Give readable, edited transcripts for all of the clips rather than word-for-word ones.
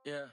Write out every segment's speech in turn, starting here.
Yeah.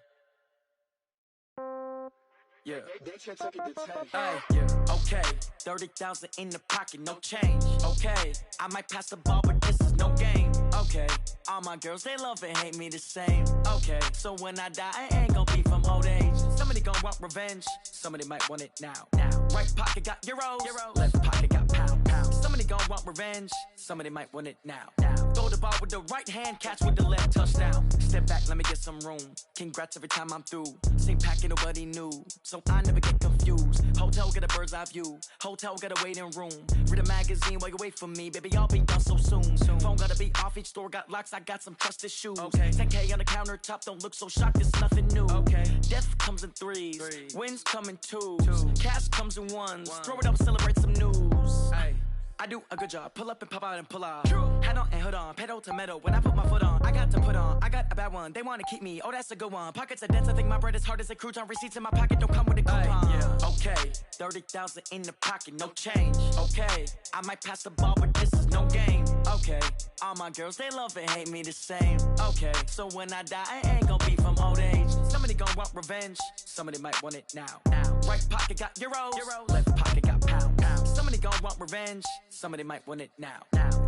Yeah. They should take it to 10. Hey, yeah. Okay. 30,000 in the pocket, no change. Okay. I might pass the ball, but this is no game. Okay. All my girls, they love and hate me the same. Okay. So when I die, I ain't gonna be from old age. Somebody gonna want revenge. Somebody might want it now. Right pocket got euros. Left pocket got pound. Somebody gonna want revenge. Somebody might want it now. Throw the ball with the right hand, catch with the left, touchdown. Step back, let me get some room. Congrats every time I'm through. Same packet, nobody knew. So I never get confused. Hotel get a bird's eye view. Hotel get a waiting room. Read a magazine while you wait for me. Baby, I'll be done so soon. Phone gotta be off, each store got locks. I got some trusted shoes. Okay. 10K on the countertop, don't look so shocked, it's nothing new. Okay. Death comes in threes. Wins come in twos. Cash comes in ones. Throw it up, celebrate some news. Hey. I do a good job, pull up and pop out and pull off. Hat on and hood on, pedal to metal. When I put my foot on, I got to put on. I got a bad one, they wanna keep me. Oh, that's a good one. Pockets are dense, I think my bread is hard as a crouton. Receipts in my pocket don't come with a coupon. Yeah. Okay, 30,000 in the pocket, no change. Okay, I might pass the ball, but this is no game. Okay, all my girls, they love and hate me the same. Okay, so when I die, I ain't gonna be from old age. Somebody gonna want revenge. Somebody might want it now. Right pocket got euros. Left pocket got pound. Somebody gonna want revenge. Somebody might want it now.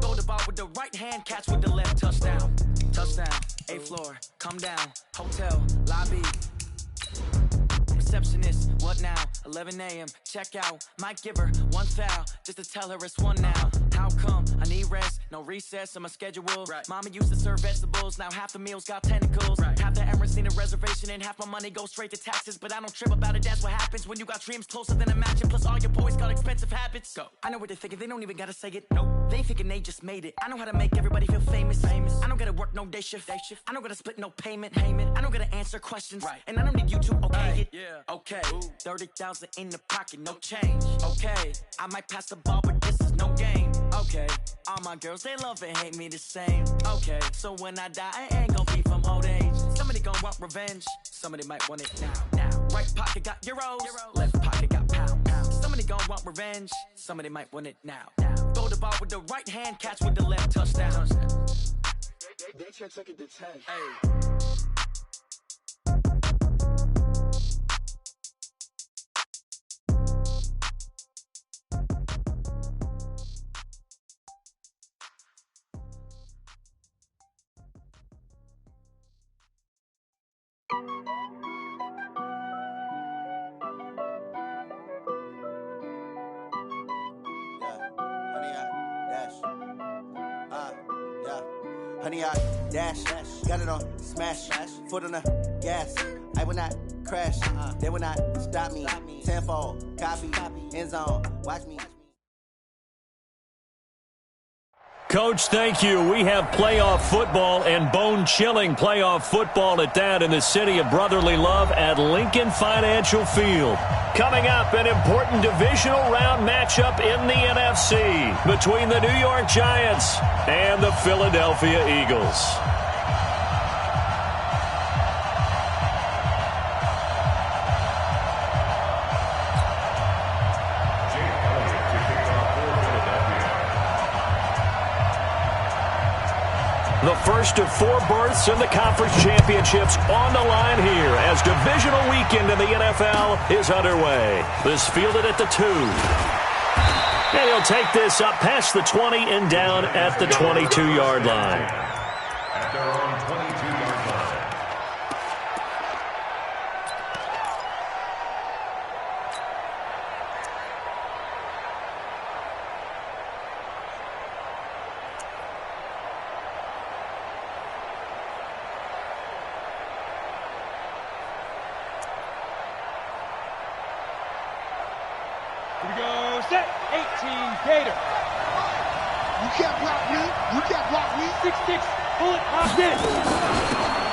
Throw the ball with the right hand, catch with the left, touchdown. Touchdown, 8th floor, come down. Hotel, lobby. Receptionist, what now? 11 a.m., check out. Might give her one foul, just to tell her it's one now. How come? I need rest, no recess in my schedule. Right. Mama used to serve vegetables, now half the meals got tentacles. Right. Half the Emirates need a reservation and half my money goes straight to taxes. But I don't trip about it, that's what happens when you got dreams closer than a mansion. Plus all your boys got expensive habits. Go. I know what they're thinking, they don't even gotta say it. Nope. They thinking they just made it. I know how to make everybody feel famous. I don't gotta work no day shift. I don't gotta split no payment. I don't gotta answer questions. Right. And I don't need you to okay it. Yeah. Okay, 30,000 in the pocket, no change. Okay, I might pass the ball, but this is no game. Okay, all my girls, they love and hate me the same. Okay, so when I die, I ain't gonna be from old age. Somebody gonna want revenge. Somebody might want it now. Right pocket got euros. Left pocket got pound. Somebody gonna want revenge. Somebody might want it now. Throw the ball with the right hand, catch with the left, touchdown. They should take it to 10. Hey. Honey, I dash, got it on smash, foot on the gas. I will not crash, they will not stop me. Tenfold, copy, end zone, watch me. Coach, thank you. We have playoff football and bone-chilling playoff football at that in the city of brotherly love at Lincoln Financial Field. Coming up, an important divisional round matchup in the NFC between the New York Giants and the Philadelphia Eagles. The first of 4 berths in the conference championships on the line here as divisional weekend in the NFL is underway. This fielded at the 2. And he'll take this up past the 20 and down at the 22-yard line. At their own 22-yard line. Here we go, set, 18, Gator. You can't block me. You can't block me. 6-6, bullet, locked in.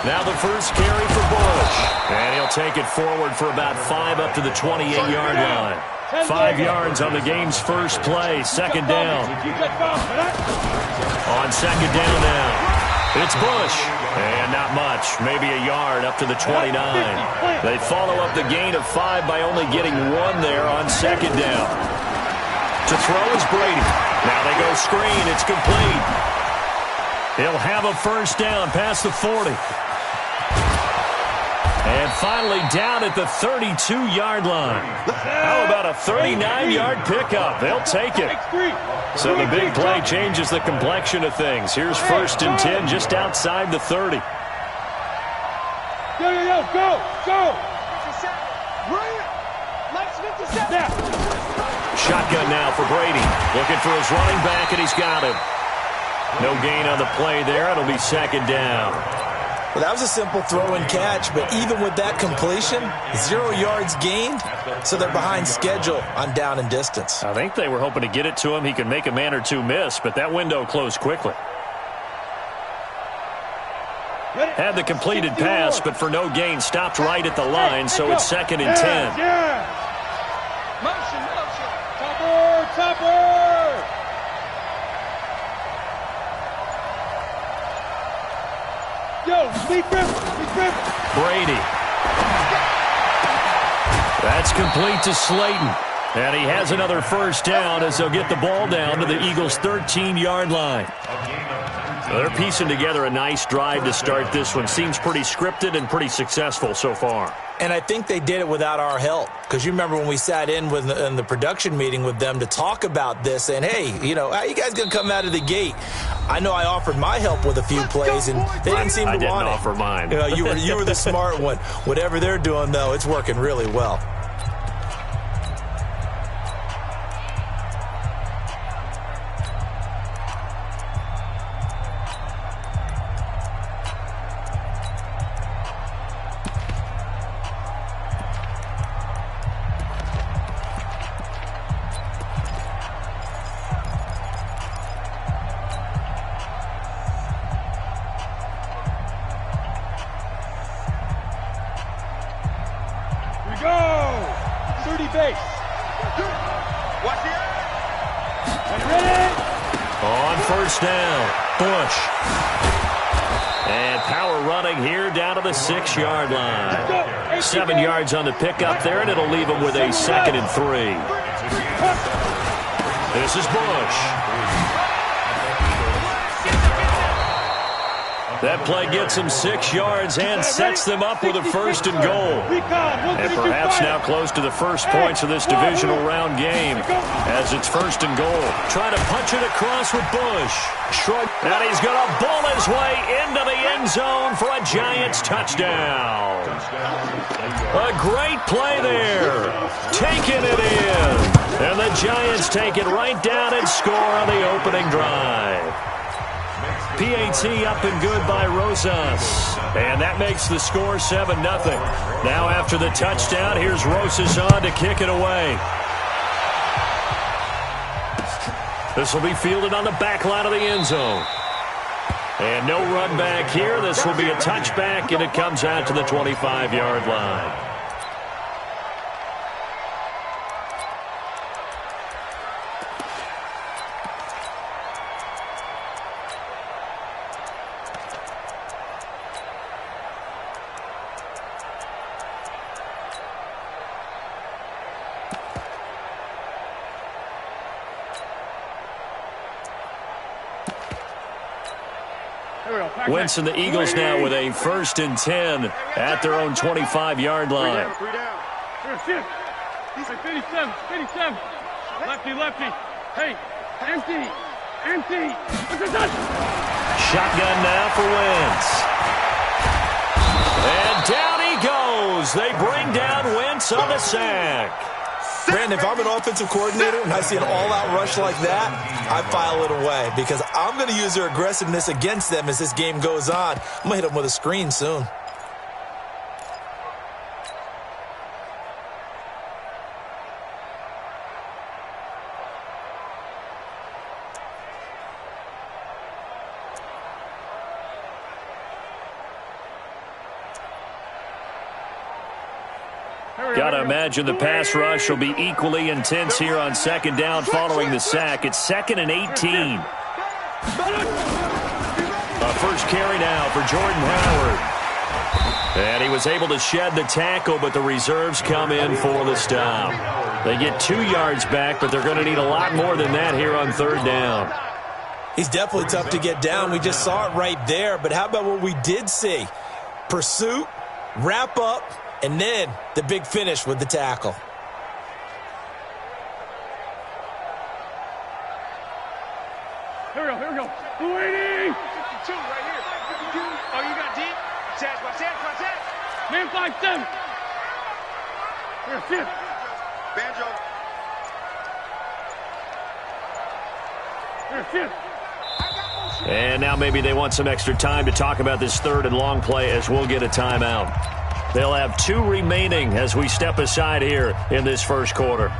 Now the first carry for Bush. And he'll take it forward for about 5 up to the 28-yard line. 5 yards on the game's first play, second down. On second down now. It's Bush. And not much, maybe a yard up to the 29. They follow up the gain of 5 by only getting 1 there on second down. To throw is Brady. Now they go screen. It's complete. He'll have a first down past the 40. And finally down at the 32-yard line. How about a 39-yard pickup? They'll take it. So the big play changes the complexion of things. Here's 1st and 10 just outside the 30. Go! Shotgun now for Brady. Looking for his running back, and he's got him. No gain on the play there. It'll be 2nd down. Well, that was a simple throw and catch, but even with that completion, 0 yards gained, so they're behind schedule on down and distance. I think they were hoping to get it to him. He could make a man or two miss, but that window closed quickly. Had the completed pass, but for no gain, stopped right at the line, so it's 2nd and 10. Motion. Topper! Yo, speed grip. Brady. That's complete to Slayton. And he has another 1st down as they'll get the ball down to the Eagles' 13-yard line. They're piecing together a nice drive to start this one. Seems pretty scripted and pretty successful so far. And I think they did it without our help. Because you remember when we sat in the production meeting with them to talk about this, and hey, how you guys going to come out of the gate? I know I offered my help with a few plays, and they didn't seem to want it. I didn't offer mine. You were the smart one. Whatever they're doing, though, it's working really well. On 1st down, Bush. And power running here down to the 6-yard line. 7 yards on the pickup there, and it'll leave him with a 2nd and 3. This is Bush. That play gets him 6 yards and sets them up with a 1st and goal. And perhaps now close to the first points of this divisional round game as it's 1st and goal. Trying to punch it across with Bush. And he's going to bull his way into the end zone for a Giants touchdown. A great play there. Taking it in. And the Giants take it right down and score on the opening drive. PAT up and good by Rosas. And that makes the score 7-0. Now after the touchdown, here's Rosas on to kick it away. This will be fielded on the back line of the end zone. And no run back here. This will be a touchback, and it comes out to the 25-yard line. Wentz and the Eagles now with a 1st and 10 at their own 25-yard line. 57. Lefty. Hey, empty. Shotgun now for Wentz. And down he goes. They bring down Wentz on the sack. Brandon, if I'm an offensive coordinator and I see an all-out rush like that, I file it away because I'm going to use their aggressiveness against them as this game goes on. I'm going to hit them with a screen soon. Got to imagine the pass rush will be equally intense here on 2nd down following the sack. It's 2nd and 18. A first carry now for Jordan Howard. And he was able to shed the tackle, but the reserves come in for the stop. They get 2 yards back, but they're going to need a lot more than that here on 3rd down. He's definitely tough to get down. We just saw it right there. But how about what we did see? Pursuit, wrap up, and then the big finish with the tackle. Here we go. 280. 52 right here. 52. Oh, you got deep? Watch that. Man 5-7. Here, sit. Banjo. Here, sit. And now maybe they want some extra time to talk about this third and long play as we'll get a timeout. They'll have 2 remaining as we step aside here in this first quarter.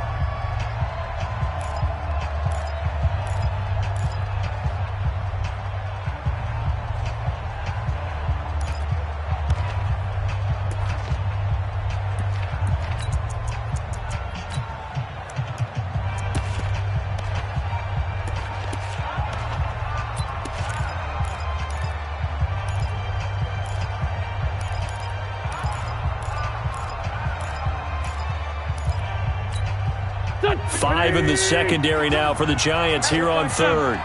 Five in the secondary now for the Giants here on third.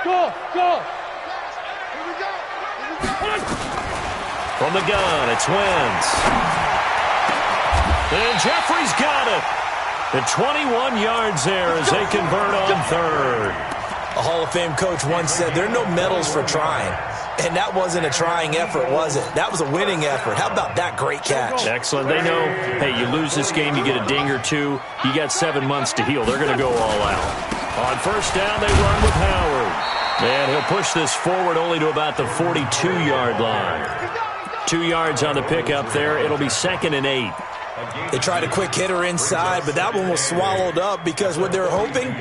Go. From the gun, it's Wentz. And Jeffrey's got it. The 21 yards there as they convert on third. A Hall of Fame coach once said, there are no medals for trying. And that wasn't a trying effort, was it? That was a winning effort. How about that great catch? Excellent. They know, hey, you lose this game, you get a ding or two. You got 7 months to heal. They're going to go all out. On first down, they run with Howard. And he'll push this forward only to about the 42-yard line. 2 yards on the pickup there. It'll be 2nd and 8. They tried a quick hitter inside, but that one was swallowed up because what they're hoping,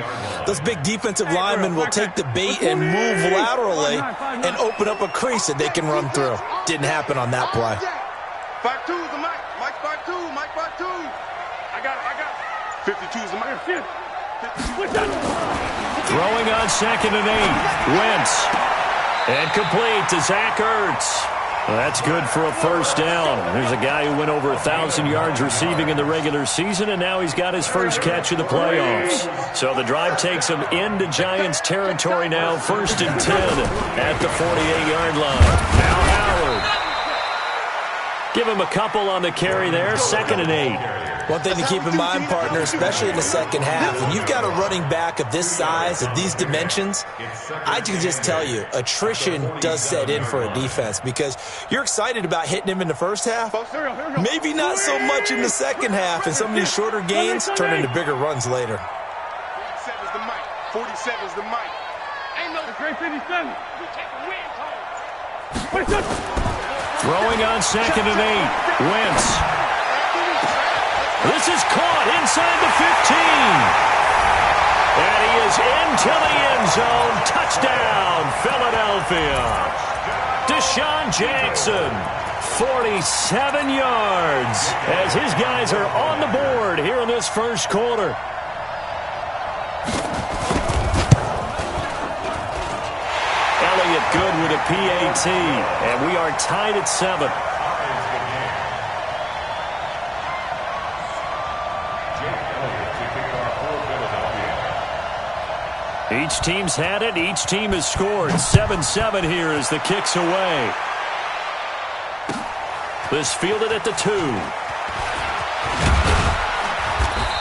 those big defensive linemen will take the bait and move laterally and open up a crease that they can run through. Didn't happen on that play. 5-2 is the mic. Mike 5-2. Mike 5-2. I got it. 52 is the mic. Throwing on 2nd and 8. Wentz. And complete to Zach Ertz. Well, that's good for a first down. There's a guy who went over 1,000 yards receiving in the regular season, and now he's got his first catch of the playoffs. So the drive takes him into Giants territory now, 1st and 10 at the 48-yard line. Now Howard. Give him a couple on the carry there, 2nd and 8. One thing to keep in mind, partner, especially in the second half, when you've got a running back of this size, of these dimensions, I can just tell you, attrition does set in for a defense because you're excited about hitting him in the first half, maybe not so much in the second half, and some of these shorter gains turn into bigger runs later. 47 is the mic. 47 is the mic. Ain't no great 57. We take a win home. Throwing on 2nd and 8. Wentz. This is caught inside the 15. And he is into the end zone. Touchdown, Philadelphia. Deshaun Jackson, 47 yards as his guys are on the board here in this first quarter. Elliott good with a PAT, and we are tied at 7. Each team's had it. Each team has scored. 7-7 here as the kick's away. This fielded at the 2.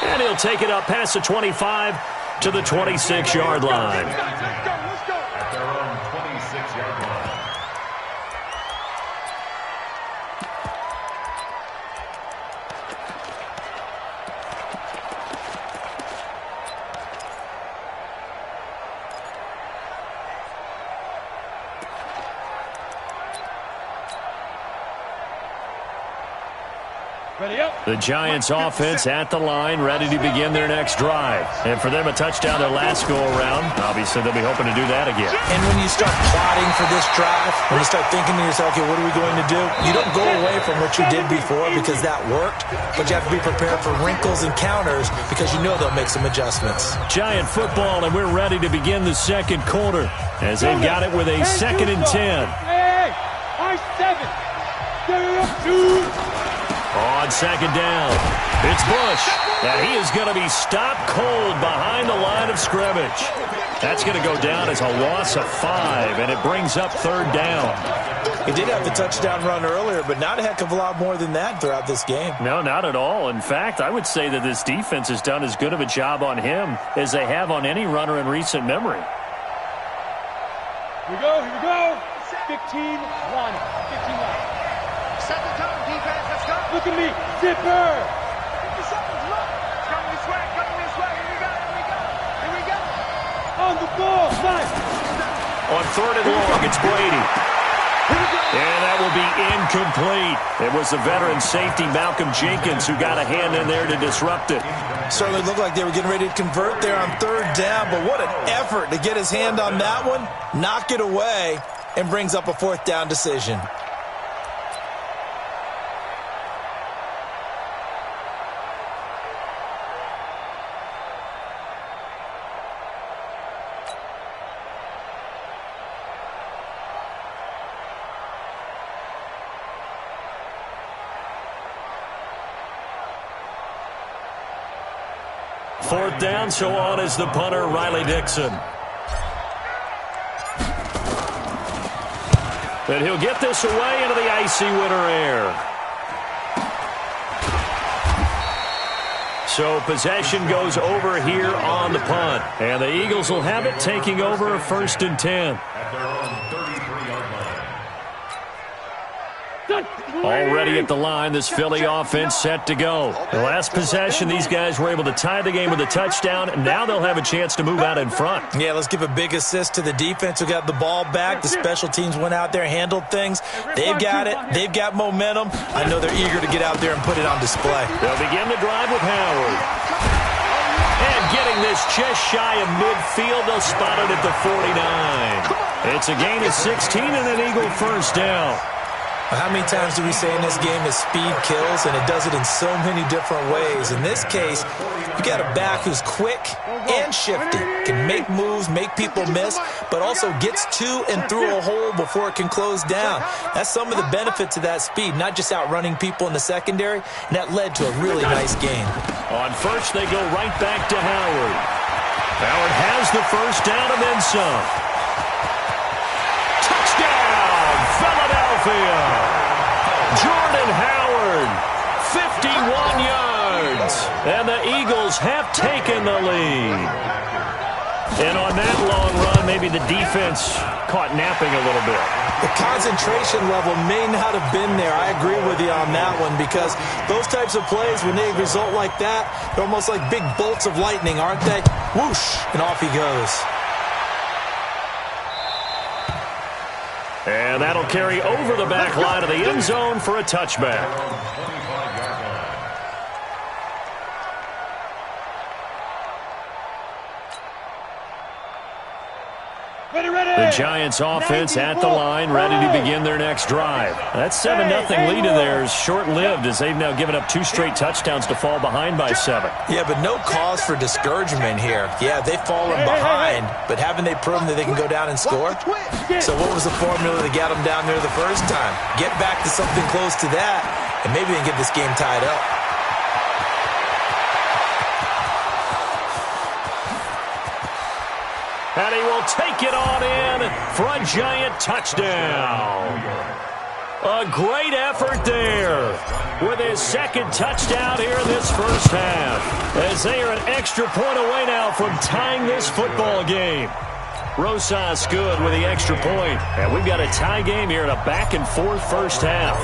And he'll take it up past the 25 to the 26-yard line. At their own 26-yard line. The Giants offense at the line, ready to begin their next drive. And for them, a touchdown their last go-around. Obviously, they'll be hoping to do that again. And when you start plotting for this drive, when you start thinking to yourself, okay, what are we going to do? You don't go away from what you did before because that worked, but you have to be prepared for wrinkles and counters because you know they'll make some adjustments. Giant football, and we're ready to begin the second quarter as they've got it with a 2nd and 10. Hey, I-7. Get it up, dude. On 2nd down, it's Bush, and he is going to be stopped cold behind the line of scrimmage. That's going to go down as a loss of 5, and it brings up 3rd down. He did have the touchdown run earlier, but not a heck of a lot more than that throughout this game. No, not at all. In fact, I would say that this defense has done as good of a job on him as they have on any runner in recent memory. Here we go, here we go. 15-1. 15-1. Set the tone, defense. Let's go. Look at me. Zipper. It's coming this way. Coming this way. Here we go. Here we go. Here we go. On the ball. Nice. On 3rd and long, it's Brady. And that will be incomplete. It was the veteran safety, Malcolm Jenkins, who got a hand in there to disrupt it. Certainly looked like they were getting ready to convert there on 3rd down, but what an effort to get his hand on that one, knock it away, and brings up a 4th down decision. Fourth down, so on is the punter, Riley Dixon. But he'll get this away into the icy winter air. So possession goes over here on the punt. And the Eagles will have it, taking over 1st and 10. At their own 33-yard line. Already at the line, this Philly offense set to go. The last possession, these guys were able to tie the game with a touchdown, and now they'll have a chance to move out in front. Yeah, let's give a big assist to the defense who got the ball back. The special teams went out there, handled things. They've got it. They've got momentum. I know they're eager to get out there and put it on display. They'll begin the drive with Howard. And getting this just shy of midfield, they'll spot it at the 49. It's a gain of 16 and an Eagle 1st down. How many times do we say in this game that speed kills, and it does it in so many different ways? In this case, you got a back who's quick and shifty, can make moves, make people miss, but also gets to and through a hole before it can close down. That's some of the benefits of that speed, not just outrunning people in the secondary, and that led to a really nice game. On 1st, they go right back to Howard. Howard has the 1st down and then some. Touchdown, Philadelphia! Jordan Howard, 51 yards, and the Eagles have taken the lead. And on that long run, maybe the defense caught napping a little bit. The concentration level may not have been there. I agree with you on that one, because those types of plays, when they result like that, they're almost like big bolts of lightning, aren't they? Whoosh, and off he goes. And that'll carry over the back line of the end zone for a touchback. The Giants offense at the line, ready to begin their next drive. That 7-0 lead of theirs short-lived, as they've now given up 2 straight touchdowns to fall behind by 7. Yeah, but no cause for discouragement here. Yeah, they've fallen behind, but haven't they proven that they can go down and score? So what was the formula that got them down there the first time? Get back to something close to that, and maybe they can get this game tied up. And he will take it on in for a Giant touchdown. A great effort there with his 2nd touchdown here in this 1st half, as they are an extra point away now from tying this football game. Rosas good with the extra point, and we've got a tie game here in a back-and-forth 1st half.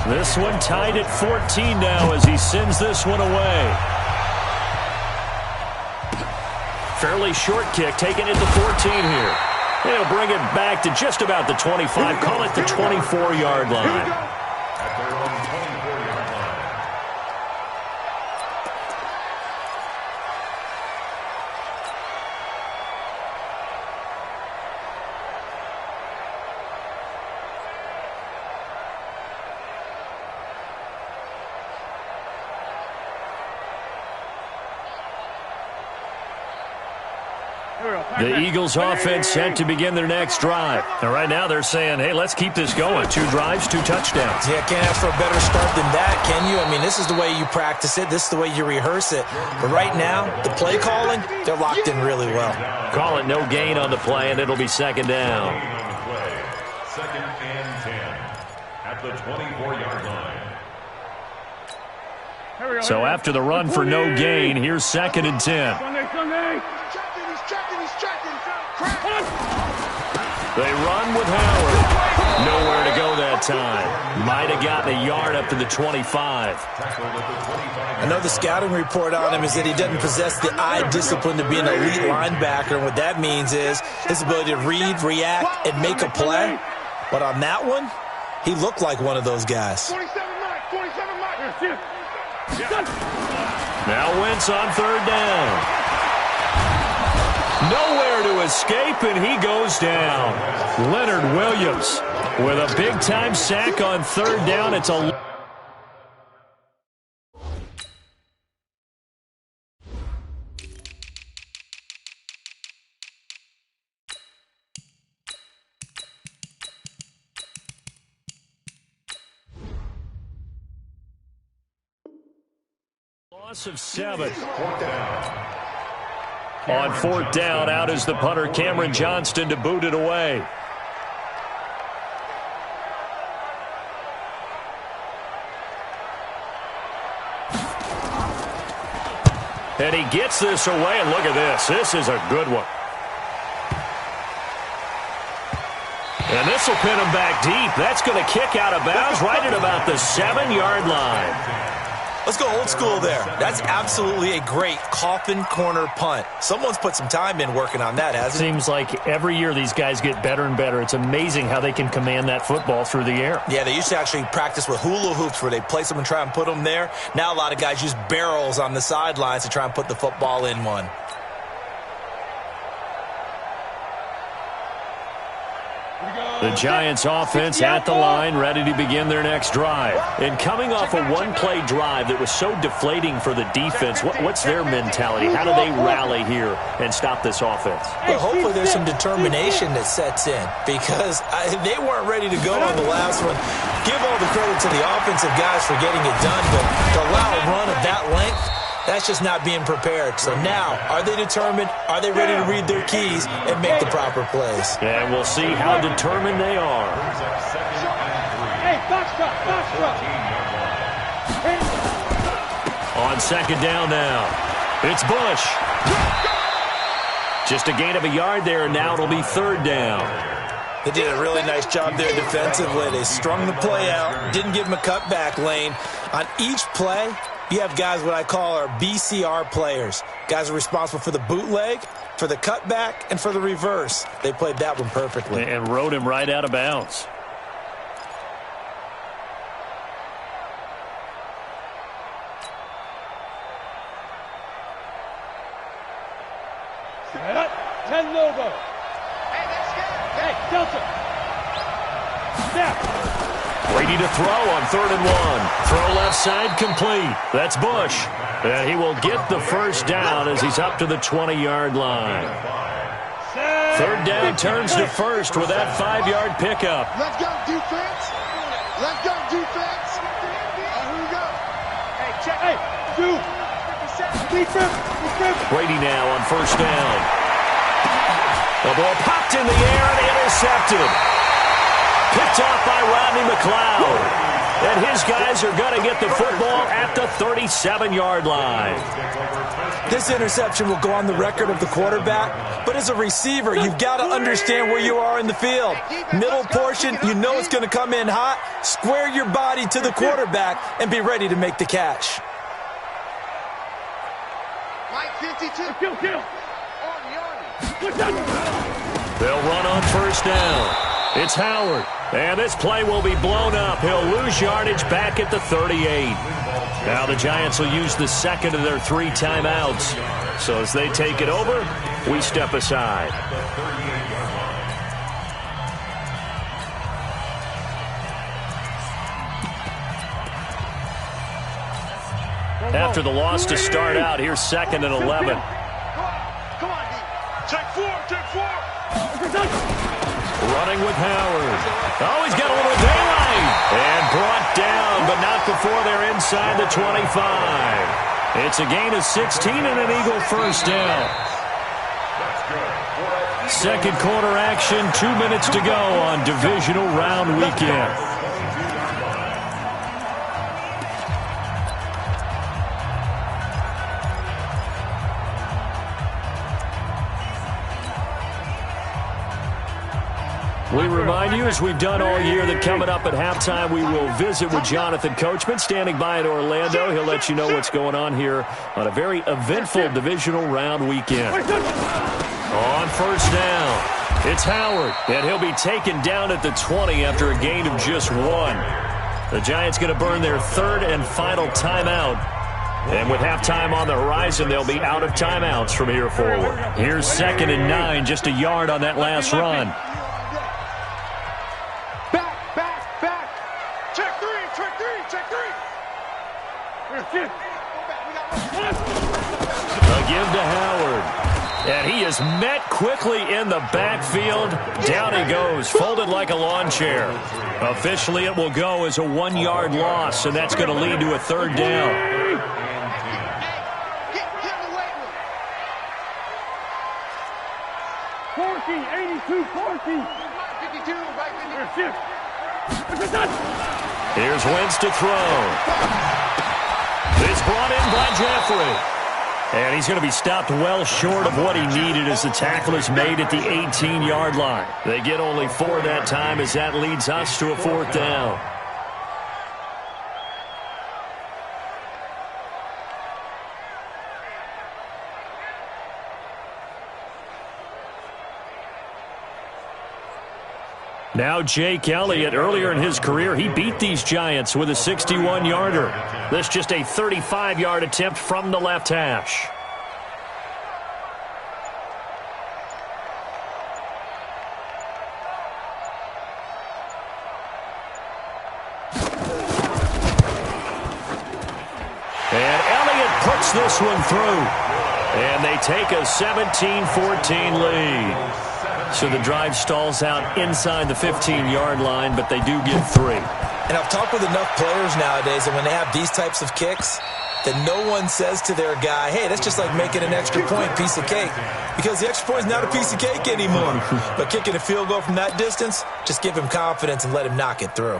This one tied at 14 now as he sends this one away. Fairly short kick, taken at the 14 here. They'll bring it back to just about the 25, call it the 24-yard line. At their own 24-yard line. The Eagles offense set to begin their next drive. And right now they're saying, hey, let's keep this going. 2 drives, 2 touchdowns. Yeah, can't ask for a better start than that, can you? I mean, this is the way you practice it. This is the way you rehearse it. But right now, the play calling, they're locked in really well. Call it no gain on the play, and it'll be second down. Second and 10 at the 24-yard line. So after the run for no gain, here's second and 10. Sunday. They run with Howard. Nowhere to go that time. Might have gotten a yard up to the 25. I know the scouting report on him is that he doesn't possess the eye discipline to be an elite linebacker. And what that means is his ability to read, react, and make a play. But on that one, he looked like one of those guys. 27 Mike. Now Wentz on third down. Nowhere to escape, and he goes down. Leonard Williams with a big-time sack on third down. It's a loss of 7. On fourth down, out is the punter, Cameron Johnston, to boot it away. And he gets this away, and look at this. This is a good one. And this will pin him back deep. That's going to kick out of bounds right at about the 7-yard line. Let's go old school there. That's absolutely a great coffin corner punt. Someone's put some time in working on that, hasn't it? Seems like every year these guys get better and better. It's amazing how they can command that football through the air. Yeah, they used to actually practice with hula hoops where they place them and try and put them there. Now a lot of guys use barrels on the sidelines to try and put the football in one. The Giants offense at the line, ready to begin their next drive. And coming off a one-play drive that was so deflating for the defense, what's their mentality? How do they rally here and stop this offense? Well, hopefully there's some determination that sets in because they weren't ready to go on the last one. Give all the credit to the offensive guys for getting it done, but to allow a run of that length, that's just not being prepared. So now, are they determined? Are they ready to read their keys and make the proper plays? And we'll see how determined they are. Hey, box truck. On second down now, it's Bush. Just a gain of a yard there, and now it'll be third down. They did a really nice job there defensively. They strung the play out, didn't give him a cutback lane. On each play, you have guys what I call our BCR players. Guys are responsible for the bootleg, for the cutback, and for the reverse. They played that one perfectly. And rode him right out of bounds. Set up. 10 logo. Hey, that's good. Hey, Delta. Step. Brady to throw on 3rd and 1. Throw left side complete. That's Bush. And he will get the first down as he's up to the 20-yard line. Third down turns to first with that 5-yard pickup. Let's go, defense. Let's go, defense. Here we go. Hey, check. Hey, dude. Defense. Brady now on first down. The ball popped in the air and intercepted. Picked off by Rodney McLeod. And his guys are going to get the football at the 37-yard line. This interception will go on the record of the quarterback, but as a receiver, you've got to understand where you are in the field. Middle portion, you know it's going to come in hot. Square your body to the quarterback and be ready to make the catch. Mike 52. Kill. They'll run on first down. It's Howard, and this play will be blown up. He'll lose yardage back at the 38. Now the Giants will use the second of their 3 timeouts. So as they take it over, we step aside. After the loss to start out, here's 2nd and 11. Come on, D. Check four, check four. Running with Howard. Oh, he's got a little daylight. And brought down, but not before they're inside the 25. It's a gain of 16 and an Eagle first down. Second quarter action, 2 minutes to go on divisional round weekend. We remind you, as we've done all year, that coming up at halftime, we will visit with Jonathan Coachman, standing by in Orlando. He'll let you know what's going on here on a very eventful divisional round weekend. On first down, it's Howard, and he'll be taken down at the 20 after a gain of just 1. The Giants going to burn their third and final timeout. And with halftime on the horizon, they'll be out of timeouts from here forward. Here's 2nd and 9, just a yard on that last run. A give to Howard. And he is met quickly in the backfield. Down he goes, folded like a lawn chair. Officially, it will go as a 1-yard loss, and that's going to lead to a third down. Here's Wentz to throw. It's brought in by Jeffrey. And he's going to be stopped well short of what he needed as the tackle is made at the 18-yard line. They get only 4 that time as that leads us to a 4th down. Now Jake Elliott, earlier in his career, he beat these Giants with a 61-yarder. This just a 35-yard attempt from the left hash. And Elliott puts this one through. And they take a 17-14 lead. So the drive stalls out inside the 15-yard line, but they do get 3. And I've talked with enough players nowadays that when they have these types of kicks, that no one says to their guy, hey, that's just like making an extra point, piece of cake. Because the extra point is not a piece of cake anymore. But kicking a field goal from that distance, just give him confidence and let him knock it through.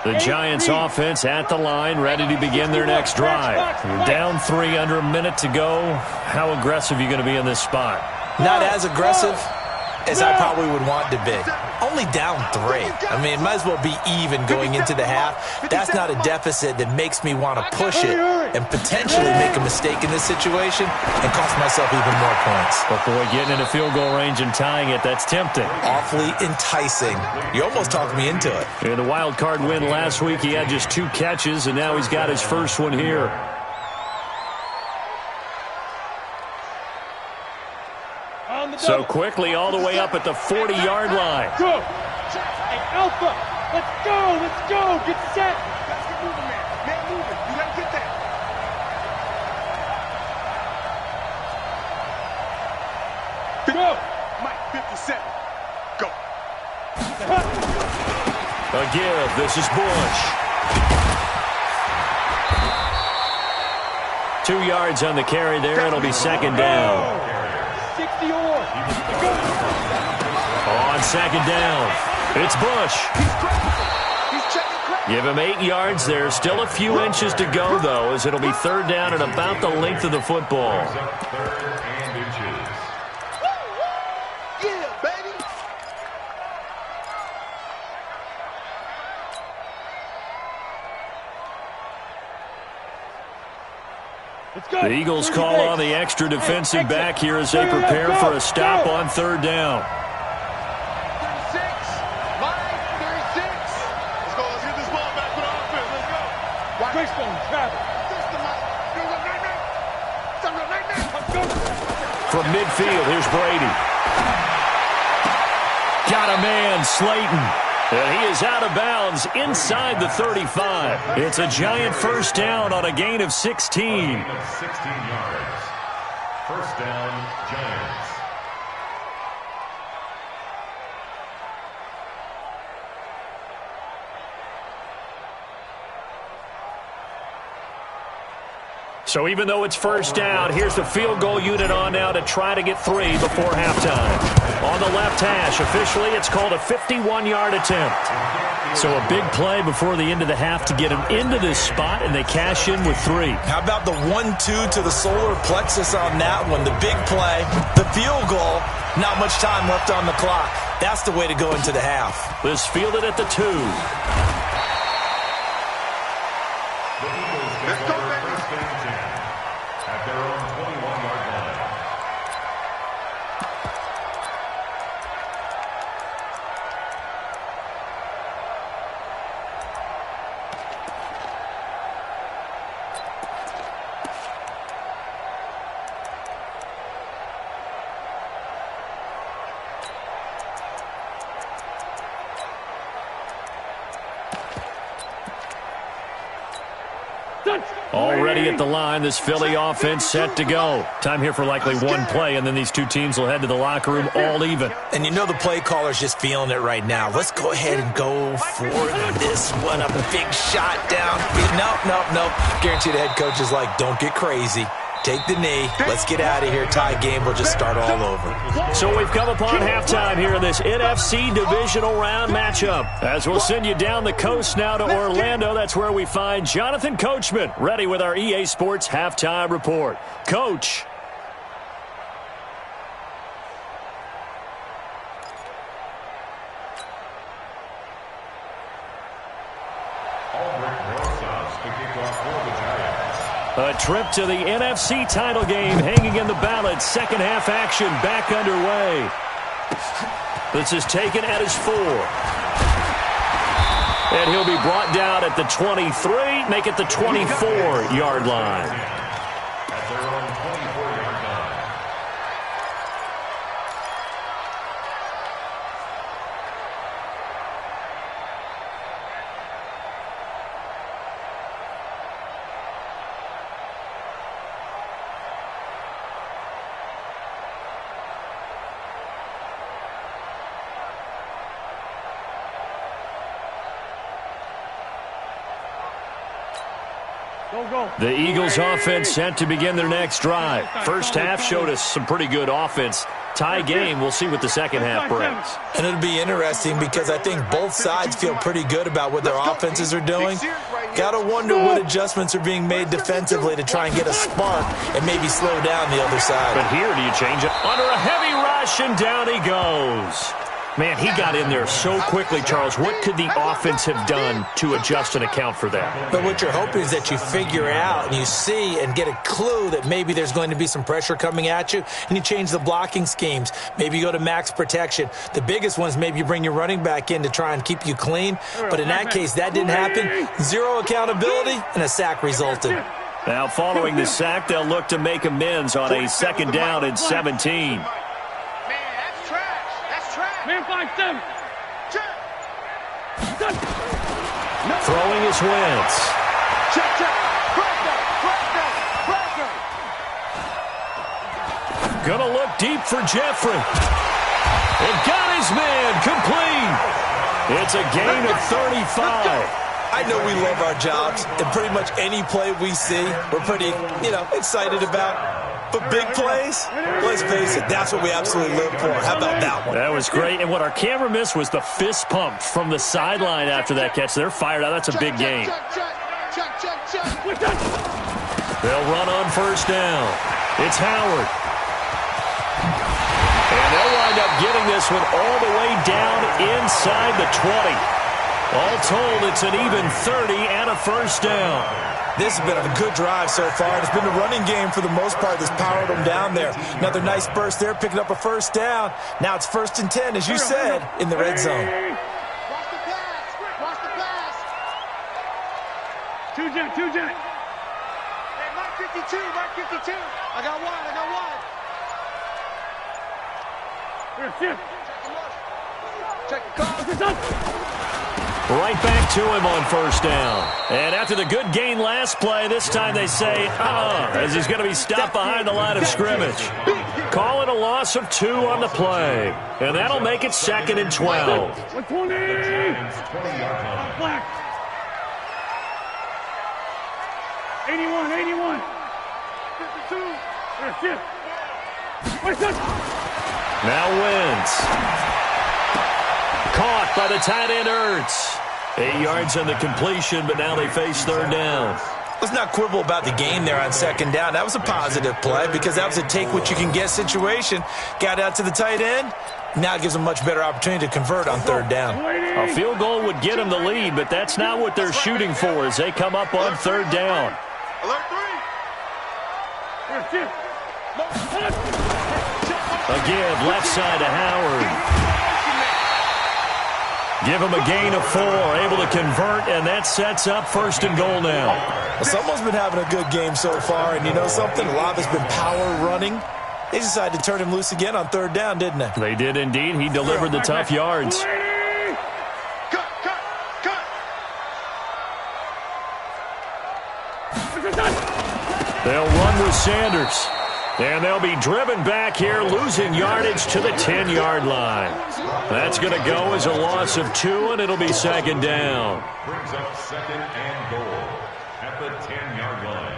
The Giants offense at the line, ready to begin their next drive. You're down 3 under a minute to go. How aggressive are you going to be in this spot? Not as aggressive as I probably would want to be. Only down 3. I mean, it might as well be even going into the half. That's not a deficit that makes me want to push it and potentially make a mistake in this situation and cost myself even more points. But boy, getting in a field goal range and tying it, that's tempting. Awfully enticing. You almost talked me into it. In the wild card win last week, he had just 2 catches, and now he's got his first one here. So quickly all the way up at the 40-yard line. Go! Hey, Alpha! Let's go! Let's go! Get set! Let's get moving, man. Man moving. You gotta get that. Go! Mike, 57. Go. A give. This is Bush. 2 yards on the carry there. It'll be 2nd down. On 2nd down, it's Bush. Give him 8 yards there. Still a few inches to go, though, as it'll be 3rd down and about the length of the football. Yeah, baby. The Eagles call on the extra defensive back here as they prepare for a stop on 3rd down. 36. Line 36. Let's go. Let's get this ball back for the offense. Let's go. Wishbone, travel. From midfield, here's Brady. Got a man, Slayton. And he is out of bounds inside the 35. It's a giant first down on a gain of 16. Gain of 16 yards. First down, Giants. So even though it's first down, here's the field goal unit on now to try to get 3 before halftime. On the left hash, officially it's called a 51-yard attempt. So a big play before the end of the half to get them into this spot, and they cash in with 3. How about the 1-2 to the solar plexus on that one? The big play, the field goal, not much time left on the clock. That's the way to go into the half. This fielded at the 2. Let's go, baby. First and 10 at their own 21-yard line. Already at the line, this Philly offense set to go. Time here for likely one play, and then these two teams will head to the locker room all even. And you know the play caller's just feeling it right now. Let's go ahead and go for this one. A big shot down. Nope. Guarantee the head coach is like, don't get crazy. Take the knee. Let's get out of here. Tie game. We'll just start all over. So we've come upon halftime here in this NFC divisional round matchup. As we'll send you down the coast now to Orlando. That's where we find Jonathan Coachman ready with our EA Sports halftime report. Coach. A trip to the NFC title game hanging in the balance. Second half action back underway. This is taken at his 4. And he'll be brought down at the 23, make it the 24-yard line. At their own 24-yard line. The Eagles offense set to begin their next drive. First half showed us some pretty good offense. Tie game, we'll see what the second half brings. And it'll be interesting because I think both sides feel pretty good about what their offenses are doing. Got to wonder what adjustments are being made defensively to try and get a spark and maybe slow down the other side. But here, do you change it? Under a heavy rush, and down he goes. Man, he got in there so quickly, Charles. What could the offense have done to adjust and account for that? But what you're hoping is that you figure out and you see and get a clue that maybe there's going to be some pressure coming at you, and you change the blocking schemes. Maybe you go to max protection. The biggest one is maybe you bring your running back in to try and keep you clean. But in that case, that didn't happen. Zero accountability, and a sack resulted. Now, following the sack, they'll look to make amends on a second down and 17. Man, 5-7. Throwing his Wentz. Check. Gonna look deep for Jeffrey. And got his man complete. It's a gain of 35. I know we love our jobs, and pretty much any play we see, we're pretty, excited about. But big plays, let's face it, that's what we absolutely live for. How about that one? That was great. And what our camera missed was the fist pump from the sideline after that catch. They're fired out. That's a big gain. They'll run on first down. It's Howard. And they'll wind up getting this one all the way down inside the 20. All told, it's an even 30 and a first down. This has been a good drive so far. It's been the running game for the most part that's powered them down there. Another nice burst there, picking up a first down. Now it's 1st and 10, as you said, in the red zone. Watch the pass. Two jet. Hey, Mark 52. I got one. Right back to him on first down. And after the good gain last play, this time they say, as he's going to be stopped behind the line of scrimmage. Call it a loss of 2 on the play. And that'll make it 2nd and 12. 120! Black. 81, 81. 52. Now Wentz. Caught by the tight end Ertz. 8 yards on the completion, but now they face 3rd down. Let's not quibble about the gain there on 2nd down. That was a positive play because that was a take-what-you-can-get situation. Got out to the tight end. Now it gives them a much better opportunity to convert on 3rd down. A field goal would get them the lead, but that's not what they're shooting for as they come up on 3rd down. Alert 3. A give left side to Howard. Give him a gain of 4, able to convert, and that sets up 1st and goal now. Well, someone's been having a good game so far, and you know something? A lot has been power running. They decided to turn him loose again on 3rd down, didn't they? They did indeed. He delivered the tough yards. They'll run with Sanders. And they'll be driven back here, losing yardage to the 10-yard line. That's going to go as a loss of 2, and it'll be 2nd down. Brings up 2nd and goal at the 10-yard line.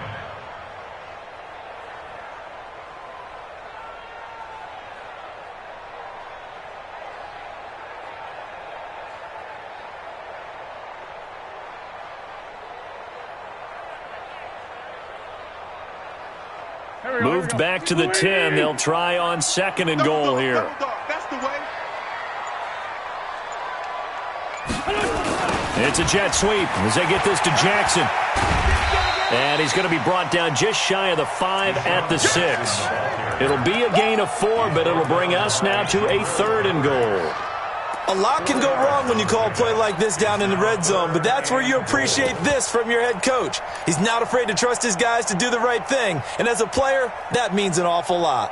Moved back to the 10. They'll try on 2nd and goal here. That's the way. It's a jet sweep as they get this to Jackson. And he's going to be brought down just shy of the 5 at the 6. It'll be a gain of 4, but it'll bring us now to a 3rd and goal. A lot can go wrong when you call a play like this down in the red zone, but that's where you appreciate this from your head coach. He's not afraid to trust his guys to do the right thing, and as a player, that means an awful lot.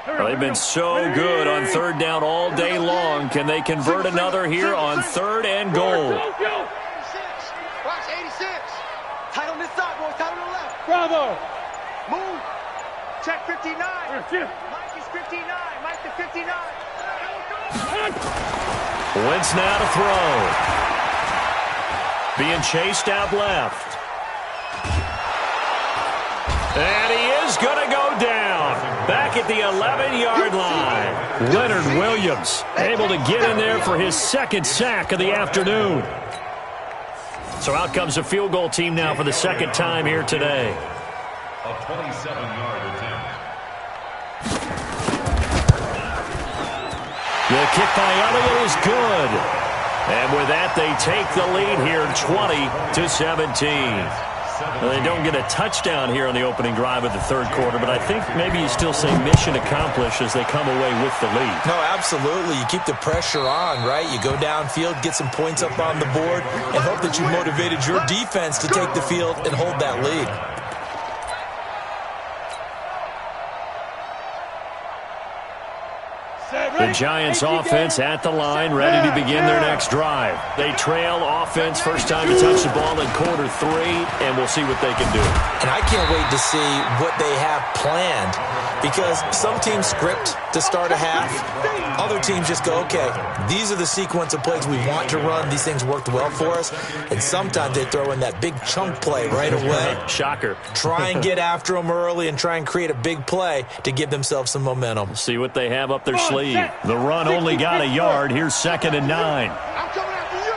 Well, they've been so good on 3rd down all day long. Can they convert another here on 3rd and goal? Watch 86. Tight on this side, boys. Tight on the left. Bravo. Move. Check 59. Mike is 59. Mike to 59. Wentz now to throw. Being chased out left. And he is going to go down. Back at the 11-yard line. Leonard Williams able to get in there for his 2nd sack of the afternoon. So out comes a field goal team now for the 2nd time here today. A 27-yard attempt. The kick by Elliott is good. And with that, they take the lead here 20-17. Well, they don't get a touchdown here on the opening drive of the 3rd quarter, but I think maybe you still say mission accomplished as they come away with the lead. No, absolutely. You keep the pressure on, right? You go downfield, get some points up on the board, and hope that you motivated your defense to take the field and hold that lead. The Giants offense at the line, ready to begin their next drive. They trail offense, first time to touch the ball in quarter 3, and we'll see what they can do. And I can't wait to see what they have planned, because some teams script to start a half. Other teams just go, okay, these are the sequence of plays we want to run. These things worked well for us. And sometimes they throw in that big chunk play right away. Shocker. Try and get after them early and try and create a big play to give themselves some momentum. See what they have up their sleeve. The run only got a yard. Here's 2nd and 9. I'm coming after you.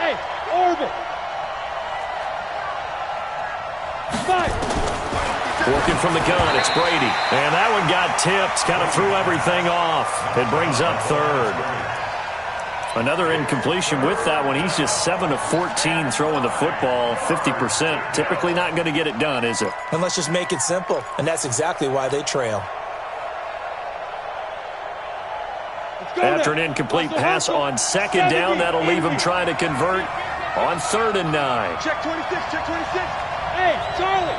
Hey, orbit. 5. Working from the gun, it's Brady. And that one got tipped, kind of threw everything off. It brings up 3rd. Another incompletion with that one. He's just 7 of 14 throwing the football, 50%. Typically not going to get it done, is it? And let's just make it simple. And that's exactly why they trail. After an incomplete pass on 2nd down, that'll leave him trying to convert on 3rd and 9. Check 26. Check 26. Hey, Charlie.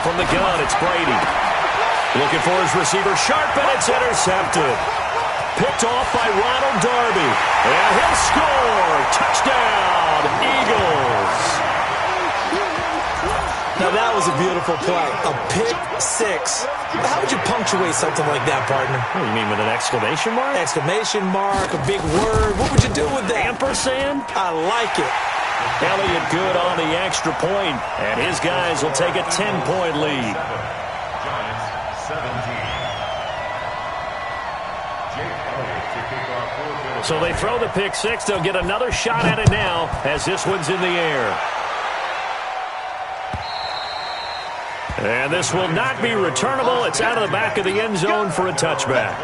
From the gun, it's Brady. Looking for his receiver, Sharp, and it's intercepted. Picked off by Ronald Darby. And he'll score. Touchdown, Eagles. Now, that was a beautiful play. A pick six. How would you punctuate something like that, partner? What, you mean with an exclamation mark? Exclamation mark, a big word. What would you do with that? Ampersand? I like it. Elliott good on the extra point, and his guys will take a 10-point lead. Giants 17. So they throw the pick six. They'll get another shot at it now as this one's in the air. And this will not be returnable. It's out of the back of the end zone for a touchback.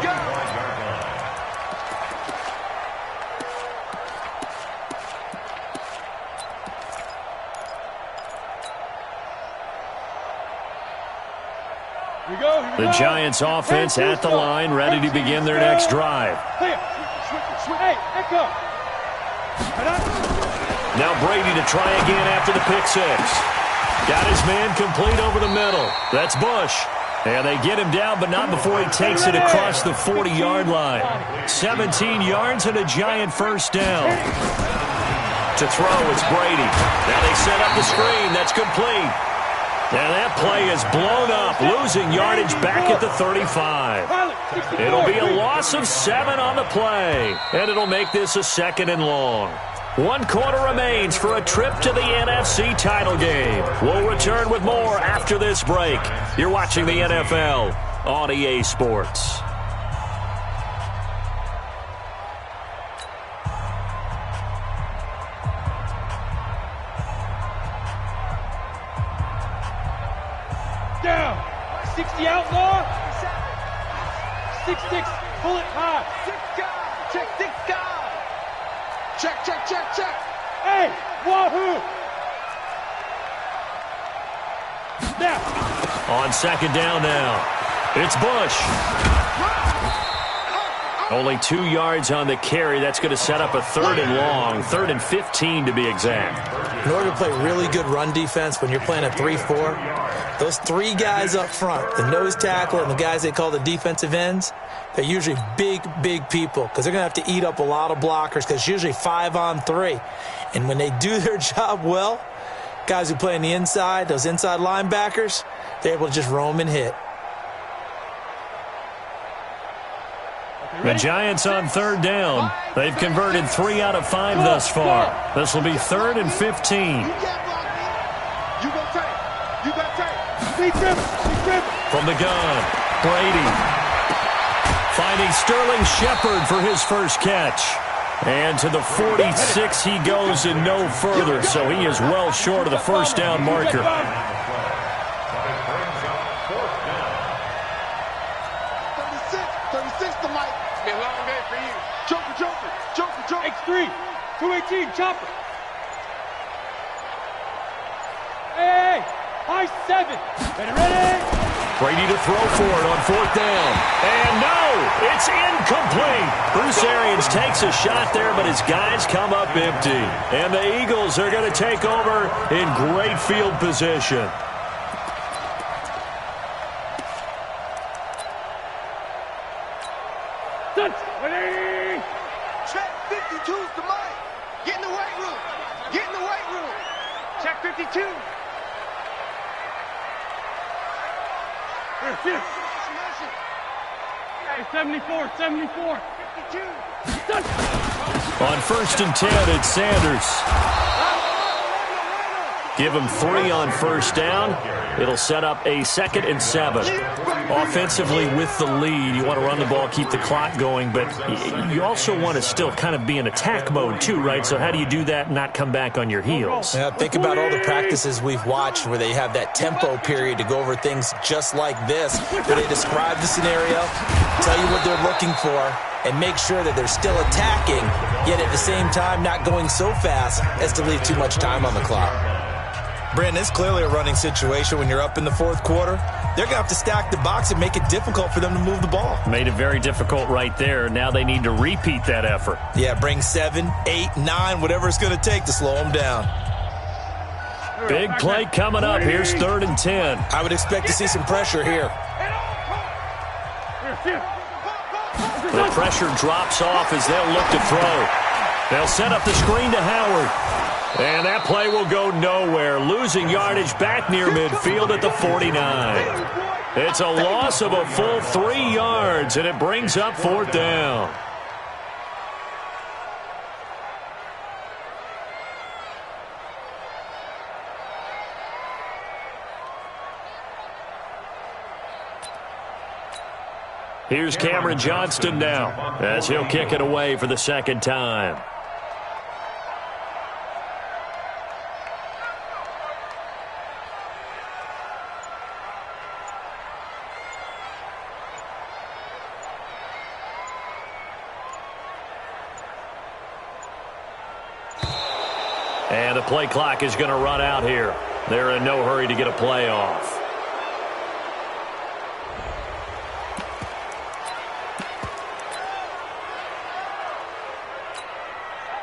The Giants offense at the line, ready to begin their next drive. Now Brady to try again after the pick six. Got his man complete over the middle. That's Bush. And they get him down, but not before he takes it across the 40-yard line. 17 yards and a Giant first down. To throw, it's Brady. Now they set up the screen. That's complete. And that play is blown up, losing yardage back at the 35. It'll be a loss of 7 on the play, and it'll make this a 2nd and long. 1 quarter remains for a trip to the NFC title game. We'll return with more after this break. You're watching the NFL on EA Sports. Down. 60 outlaw. 6-6. Pull it high. Check. Hey, wahoo. Now. On 2nd down now. It's Bush. Only 2 yards on the carry. That's going to set up a 3rd and long. 3rd and 15 to be exact. In order to play really good run defense when you're playing a 3-4, those 3 guys up front, the nose tackle and the guys they call the defensive ends, they're usually big people because they're going to have to eat up a lot of blockers because it's usually 5-on-3. And when they do their job well, guys who play on the inside, those inside linebackers, they're able to just roam and hit. The Giants on 3rd down. They've converted 3 out of 5 thus far. This will be 3rd and 15. From the gun, Brady. Finding Sterling Shepard for his first catch. And to the 46 he goes and no further, so he is well short of the first down marker. 36 to Mike. It's been a long day for you. Joker. X3. 218. Chopper. Hey. High 7. Ready. Brady to throw for it on 4th down. And no, it's incomplete. Bruce Arians takes a shot there, but his guys come up empty. And the Eagles are going to take over in great field position. Check 52's to Mike. Get in the weight room. Check 52. Hey, 74. 52. On 1st and 10, it's Sanders. Give him 3 on 1st down. It'll set up a 2nd and 7. Offensively with the lead, you want to run the ball, keep the clock going, but you also want to still kind of be in attack mode too, right? So how do you do that and not come back on your heels? Yeah, think about all the practices we've watched where they have that tempo period to go over things just like this, where they describe the scenario, tell you what they're looking for, and make sure that they're still attacking, yet at the same time not going so fast as to leave too much time on the clock. Brandon, it's clearly a running situation when you're up in the 4th quarter. They're going to have to stack the box and make it difficult for them to move the ball. Made it very difficult right there. Now they need to repeat that effort. Yeah, bring 7, 8, 9, whatever it's going to take to slow them down. Big play coming up. Here's 3rd and 10. I would expect to see some pressure here. The pressure drops off as they'll look to throw. They'll set up the screen to Howard. And that play will go nowhere, losing yardage back near midfield at the 49. It's a loss of a full 3 yards, and it brings up 4th down. Here's Cameron Johnston now as he'll kick it away for the 2nd time. And the play clock is going to run out here. They're in no hurry to get a play off.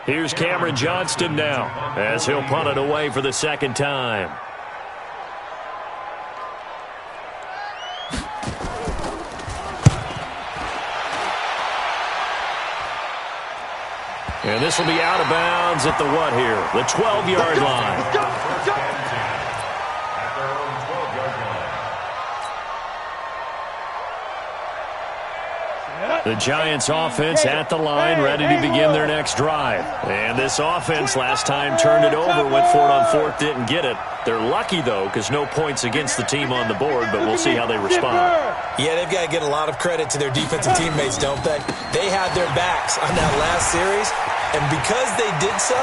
Here's Cameron Johnston now as he'll punt it away for the 2nd time. And this will be out of bounds at the what here? The 12-yard line. At their own 12-yard line. The Giants offense at the line, ready to begin their next drive. And this offense last time turned it over, went for it on 4th, didn't get it. They're lucky, though, because no points against the team on the board, but we'll see how they respond. Yeah, they've got to get a lot of credit to their defensive teammates, don't they? They had their backs on that last series, and because they did so,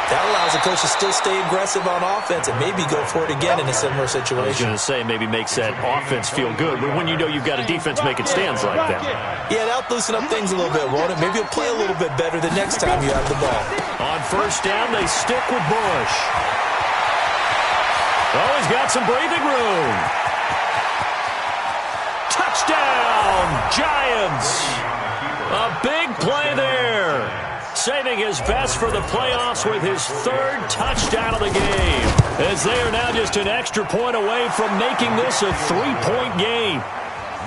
that allows the coach to still stay aggressive on offense and maybe go for it again in a similar situation. I was going to say maybe makes that offense feel good, but when you know you've got a defense making stands like that. Yeah, that'll loosen up things a little bit, won't it? Maybe you'll play a little bit better the next time you have the ball. On 1st down, they stick with Bush. Oh, he's got some breathing room. Touchdown, Giants. A big play there. Saving his best for the playoffs with his 3rd touchdown of the game, as they are now just an extra point away from making this a 3-point game.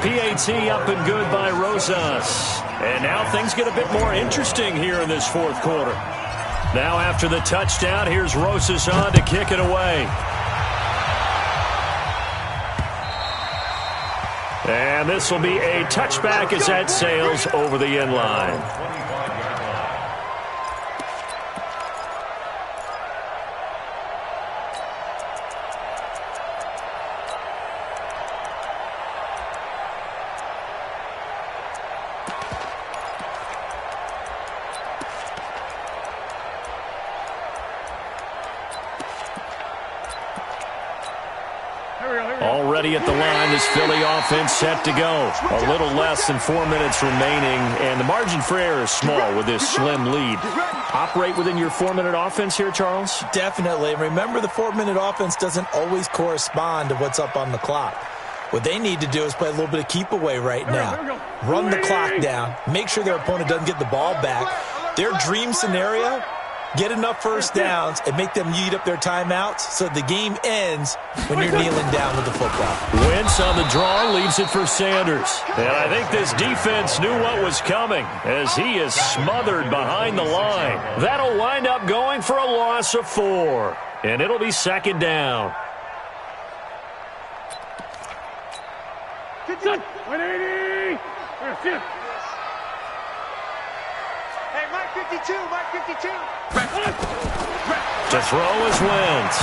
PAT up and good by Rosas. And now things get a bit more interesting here in this 4th quarter. Now after the touchdown, here's Rosas on to kick it away. And this will be a touchback as that sails over the end line. Already at the line, this Philly offense set to go. A little less than 4 minutes remaining, and the margin for error is small with this slim lead. Operate within your 4-minute offense here, Charles? Definitely. And remember, the 4-minute offense doesn't always correspond to what's up on the clock. What they need to do is play a little bit of keep away right now. Run the clock down. Make sure their opponent doesn't get the ball back. Their dream scenario, get enough 1st downs and make them eat up their timeouts so the game ends when you're kneeling down with the football. Wentz on the draw, leaves it for Sanders. And I think this defense knew what was coming as he is smothered behind the line. That'll wind up going for a loss of 4. And it'll be 2nd down. 180! Hey, Mike 52, Mike 52. To throw is Wentz.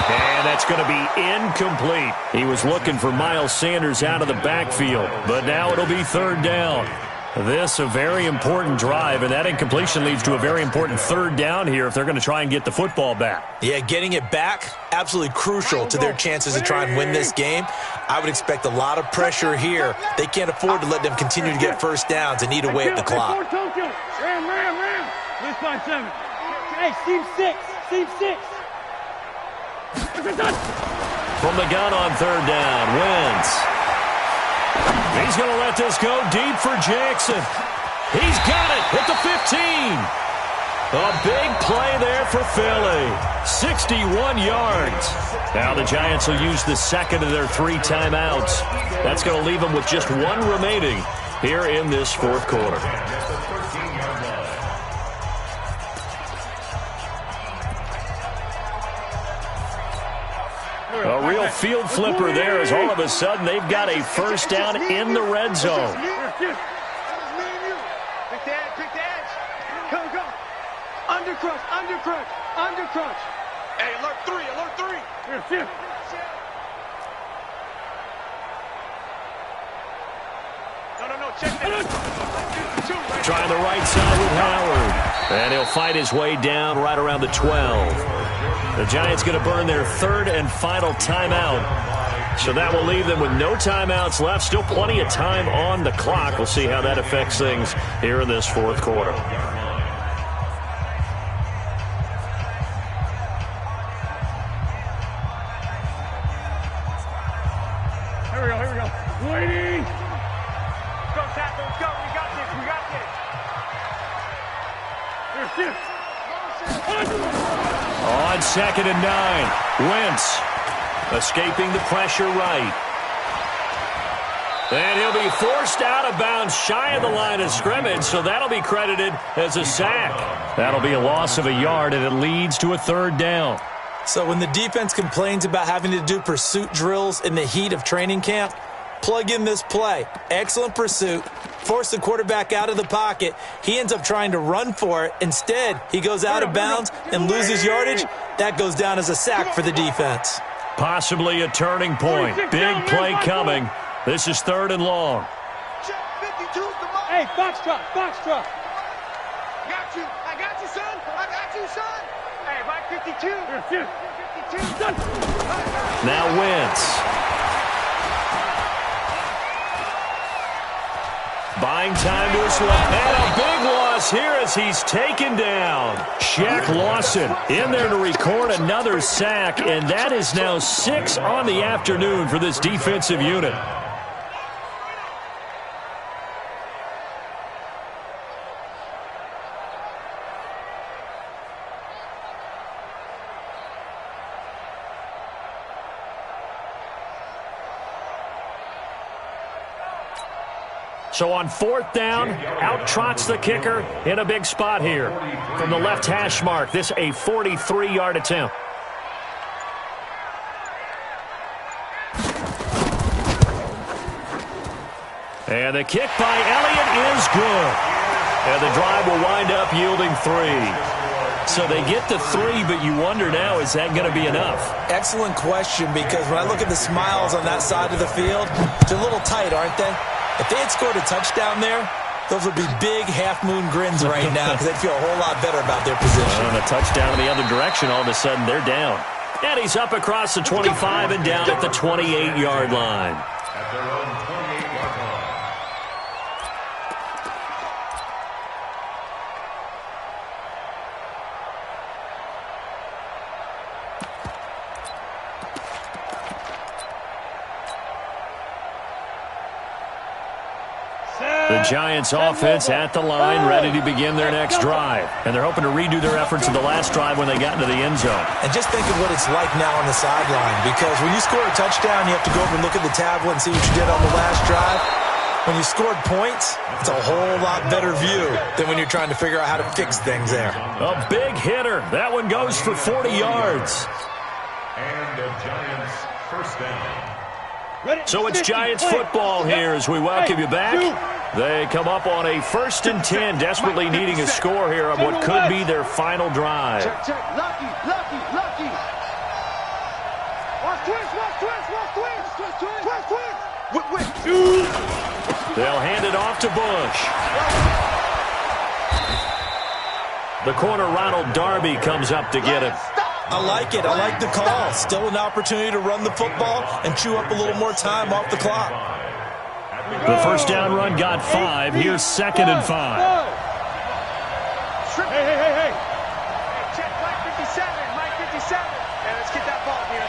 And that's going to be incomplete. He was looking for Miles Sanders out of the backfield, but now it'll be 3rd down. This a very important drive, and that incompletion leads to a very important 3rd down here if they're going to try and get the football back. Yeah, getting it back, absolutely crucial to their chances to try and win this game. I would expect a lot of pressure here. They can't afford to let them continue to get 1st downs and eat away at the clock. Ram. Let's find 7. Hey, Steve 6. Steve 6. From the gun on 3rd down, Wentz. He's going to let this go deep for Jackson. He's got it at the 15. A big play there for Philly. 61 yards. Now the Giants will use the second of their 3 timeouts. That's going to leave them with just 1 remaining here in this fourth quarter. A real field flipper there as all of a sudden they've got a first down in the red zone. Pick the edge, pick the edge. Go. Undercrunch. Hey, alert 3. No, check that. Trying the right side with Howard. And he'll fight his way down right around the 12. The Giants going to burn their 3rd and final timeout. So that will leave them with no timeouts left. Still plenty of time on the clock. We'll see how that affects things here in this fourth quarter. Here we go. Waiting. Go, tackle. Let's go. We got this. On 2nd and 9. Wentz escaping the pressure right. And he'll be forced out of bounds shy of the line of scrimmage, so that'll be credited as a sack. That'll be a loss of a yard, and it leads to a 3rd down. So when the defense complains about having to do pursuit drills in the heat of training camp, plug in this play. Excellent pursuit. Force the quarterback out of the pocket. He ends up trying to run for it. Instead, he goes out of bounds and loses yardage. That goes down as a sack for the defense. Possibly a turning point. Big play coming. This is 3rd and long. Hey, Foxtrot. I got you, son. Hey, Mike 52. 52. Now Wentz. Buying time to his left. And a big loss here as he's taken down. Shaq Lawson in there to record another sack, and that is now 6 on the afternoon for this defensive unit. So on 4th down, out trots the kicker in a big spot here. From the left hash mark, this a 43-yard attempt. And the kick by Elliott is good. And the drive will wind up yielding 3. So they get to 3, but you wonder now, is that going to be enough? Excellent question, because when I look at the smiles on that side of the field, they're a little tight, aren't they? If they had scored a touchdown there, those would be big half-moon grins right now because they'd feel a whole lot better about their position. On a touchdown in the other direction, all of a sudden they're down. And he's up across the 25 and down at the 28-yard line. At their own 28-yard line. The Giants offense at the line, ready to begin their next drive. And they're hoping to redo their efforts of the last drive when they got into the end zone. And just think of what it's like now on the sideline, because when you score a touchdown, you have to go over and look at the tablet and see what you did on the last drive. When you scored points, it's a whole lot better view than when you're trying to figure out how to fix things there. A big hitter. That one goes for 40 yards. And the Giants first down. So it's Giants football here as we welcome you back. They come up on a 1st and 10, desperately needing a score here on what could be their final drive. Check. Lucky. Watch twist. They'll hand it off to Bush. The corner, Ronald Darby, comes up to get him. I like it. I like the call. Still an opportunity to run the football and chew up a little more time off the clock. The first down run got 5. Here's 2nd and 5. Hey. Check Mike 57. Hey, let's get that ball here.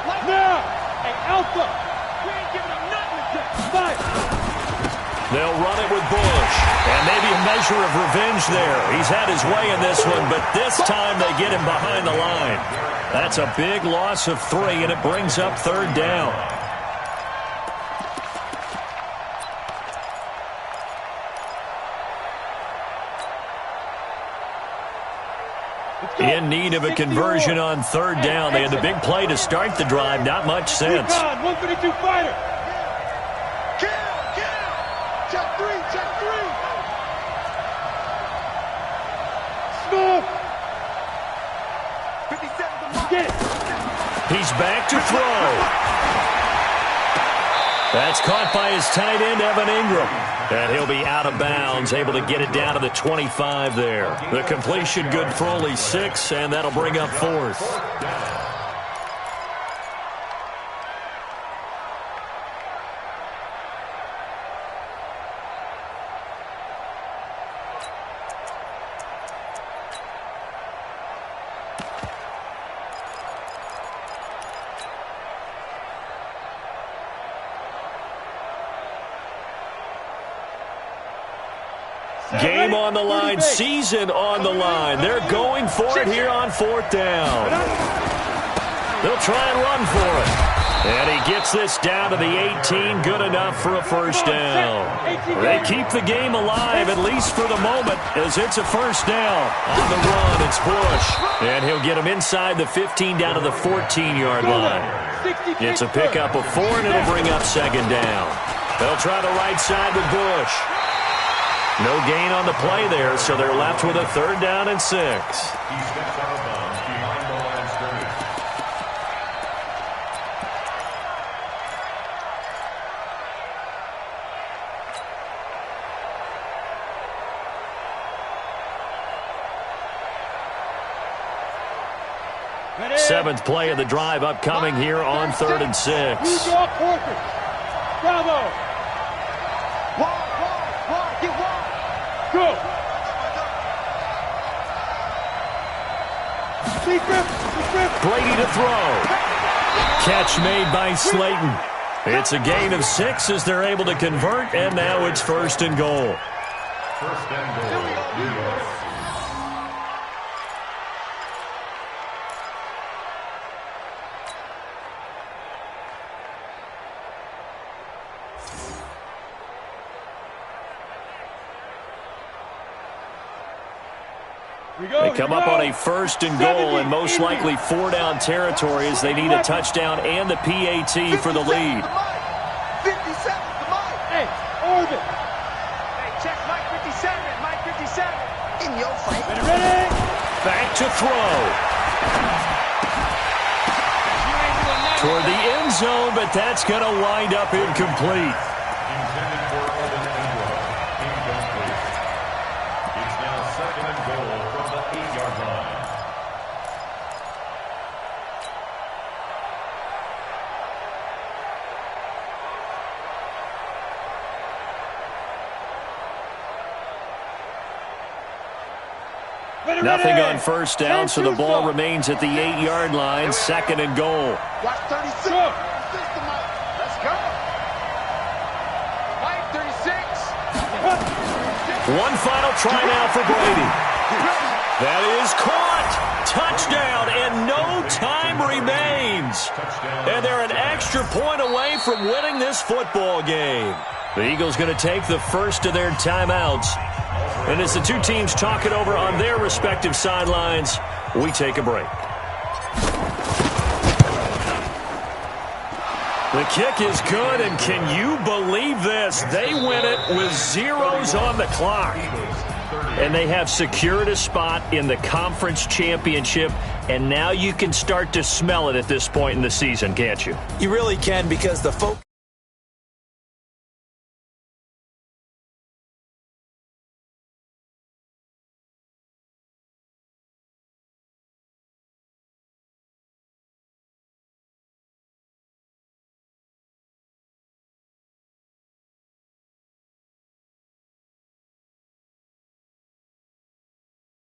Right here. Now. Hey, Alpha. We ain't giving him nothing to do. 5. They'll run it with Bush. And maybe a pleasure of revenge there. He's had his way in this one, but this time they get him behind the line. That's a big loss of 3, and it brings up 3rd down. In need of a conversion on 3rd down. They had the big play to start the drive. Not much sense. 152 fighter. Check 3, check 3. Smoke. 57 to Mike. Get it. He's back to throw. That's caught by his tight end, Evan Ingram. And he'll be out of bounds, able to get it down to the 25 there. The completion good for only 6, and that'll bring up 4th. Game on the line, season on the line. They're going for it here on 4th down. They'll try and run for it. And he gets this down to the 18, good enough for a 1st down. They keep the game alive, at least for the moment, as it's a 1st down. On the run, it's Bush. And he'll get him inside the 15 down to the 14-yard line. It's a pickup of 4, and it'll bring up 2nd down. They'll try the right side with Bush. No gain on the play there, so they're left with a 3rd down and 6. He steps out of bounds behind the line of scrimmage. Seventh play of the drive upcoming here on 3rd and 6. Bravo. Go. Brady to throw. Catch made by Slayton. It's a gain of 6 as they're able to convert, and now it's 1st and goal. 1st and goal, New York. They come up on a 1st and goal, and most likely 4-down territory as they need a touchdown and the PAT for the lead. 57 to Mike. Hey, orbit. Hey, check Mike 57. Mike 57. In your face. Ready? Back to throw. Toward the end zone, but that's going to wind up incomplete. Intended for Evan Ingram. Incomplete. It's now 2nd and goal from the 8-yard line. Nothing on 1st down, so the ball remains at the 8-yard line, 2nd and goal. Watch 36. Let's go. Mike 36. One final try now for Brady. That is caught. Touchdown, and no time remains. And they're an extra point away from winning this football game. The Eagles going to take the first of their timeouts. And as the two teams talk it over on their respective sidelines, we take a break. The kick is good, and can you believe this? They win it with zeros on the clock. And they have secured a spot in the conference championship, and now you can start to smell it at this point in the season, can't you? You really can, because the focus